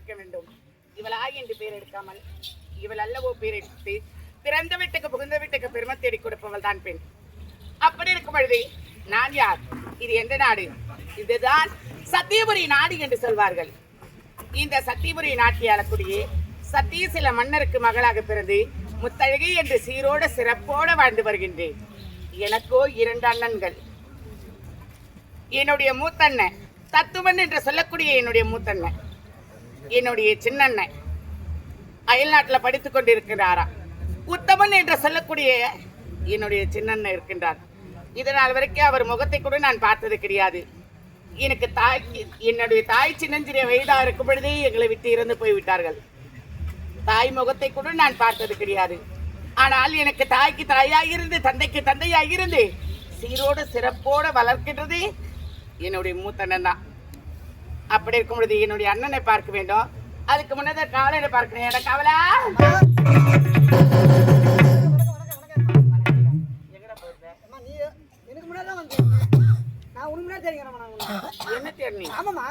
இருக்க வேண்டும். இவளாய் என்று பேர் எடுக்காமல் இவள் அல்லவோ பேர் எடுத்து பிறந்த வீட்டுக்கு புகுந்த வீட்டுக்கு பெருமை தேடி கொடுப்பவள் தான் பெண். அப்படி இருக்கும் பொழுது நான் யார்? இது எந்த நாடு? இதுதான் சத்தியபுரி நாடு என்று சொல்வார்கள். இந்த சத்தியபுரி நாட்டை ஆளக்கூடிய சத்தியசில மன்னருக்கு மகளாக பிறந்து முத்தழகி என்று சீரோட சிறப்போட வாழ்ந்து வருகின்றேன். எனக்கோ 2 அண்ணன்கள். என்னுடைய மூத்தண்ணன் தத்துவன் என்று சொல்லக்கூடிய என்னுடைய மூத்தண்ணன், என்னுடைய சின்னண்ணன் அயல்நாட்டில் படித்துக் கொண்டிருக்கிறாரா. உத்தமன் என்று சொல்லக்கூடிய என்னுடைய சின்னண்ணன் இருக்கின்றார். இதனால் வரைக்கும் அவர் முகத்தை கூட நான் பார்த்தது கிடையாது. எனக்கு என்னுடைய தாய் சின்னஞ்சிறிய வயதா இருக்கும் பொழுதே எங்களை விட்டு இறந்து போய்விட்டார்கள். தாய் முகத்தை கூட நான் பார்த்தது கிடையாது. ஆனால் எனக்கு தாய்க்கு தாயாக இருந்து தந்தைக்கு தந்தையாக இருந்து சீரோடு சிறப்போடு வளர்க்கின்றது என்னுடைய மூத்தண்ணன் தான். அப்படி இருக்கும் பொழுது என்னுடைய அண்ணனை பார்க்க வேண்டும். அதுக்கு முன்னதாக காவலனை பார்க்கணும். எனக்கு காவலா என்ன தேடி? ஆமாமா,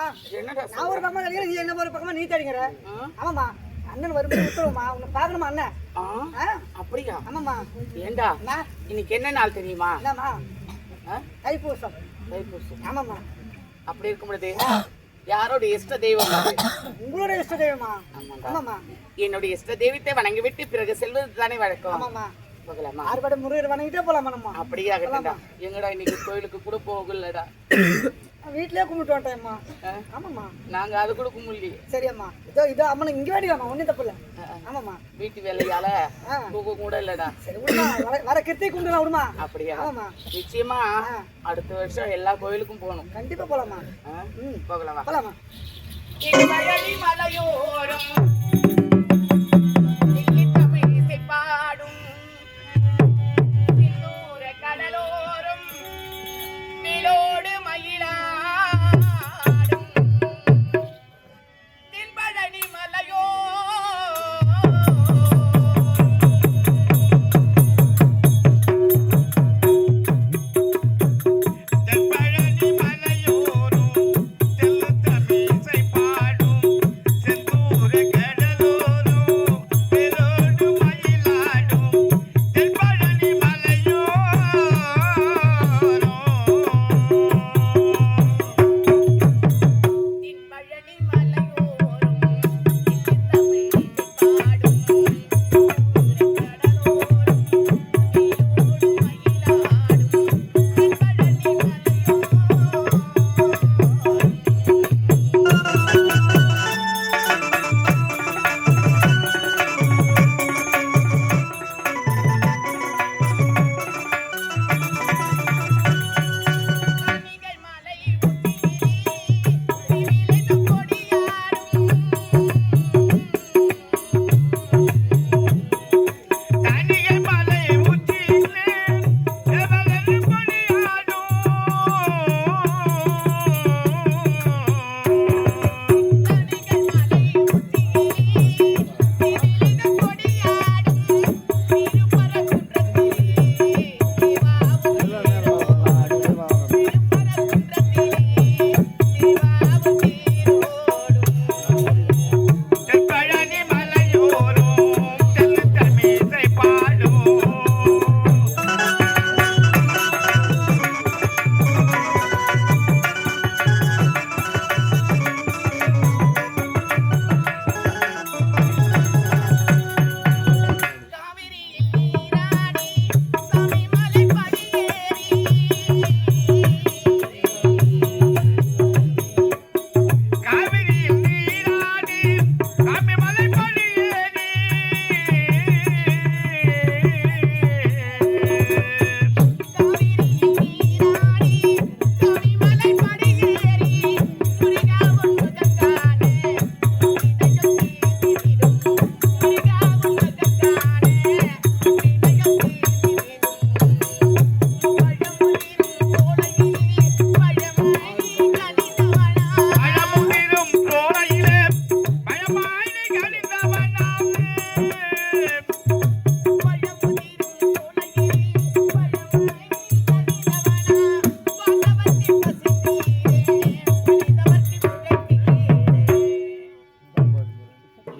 நான் ஒரு பக்கமா தேடிக்கிறேன், நீ என்ன ஒரு பக்கமா நீ தேடிக்கிற. ஆமாமா, அண்ணன் வரும்போது உத்தரவுமா, உன்னை பார்க்கணுமா அண்ணன்? அப்படியா? ஆமாமா. ஏண்டா இன்னைக்கு என்ன நாள் தெரியுமா? என்னம்மா? தைப்பூசம். தைப்பூசம். ஆமாமா. அப்படி இருக்கும் பொழுது யாரோட இஷ்ட தெய்வம்? உங்களோட இஷ்ட தெய்வமா? ஆமாமா. என்னுடைய இஷ்ட தெய்வத்தை வணங்கி விட்டு பிறகு செல்வது தானே வழக்கம். ஆமாமா. போகலாமா? ஆறுபடை முருகர் வணங்கிட்டே போலாமா நம்ம? அப்படியே ஆகட்டா. எங்கடா இன்னைக்கு கோயிலுக்கு கூட போகலடா, வீட்லயே கும்பிட்டு வந்துட்டேம்மா. ஆமாம்மா, நாங்க அது கூட கும்பிடலையே. சரியம்மா, இதோ அம்மனை இங்கே வேண்டியம்மா, ஒன்றும் தப்பு இல்லை. ஆமாம்மா, வீட்டு வேலையால தூக்க கூட இல்லடா. சரி விடுமா, வர கிருத்தை கும்பிடலாம் விடுமா. அப்படியா? ஆமாம்மா, நிச்சயமா அடுத்த வருஷம் எல்லா கோயிலுக்கும் போகணும். கண்டிப்பா போலாமா? போகலாமா? போலாமா. மலையோரம் பாடும் கடலோரம் மேலோடு மயிலாடும் தென்பழனி மலையோ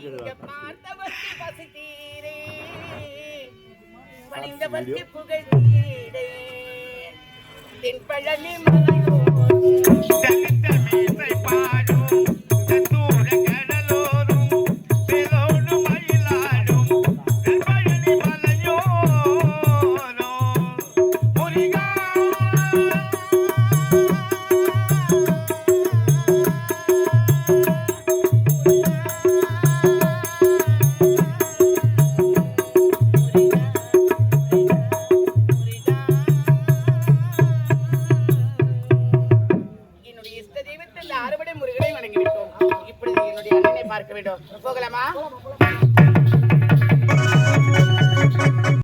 இங்க பார்த்தவர்க்கு பசித்தீரே பணிந்தவர்க்கு புகழ்ந்தீரே தென் பழனி மலையோ பார்க்க வேண்டும். போகலாமா?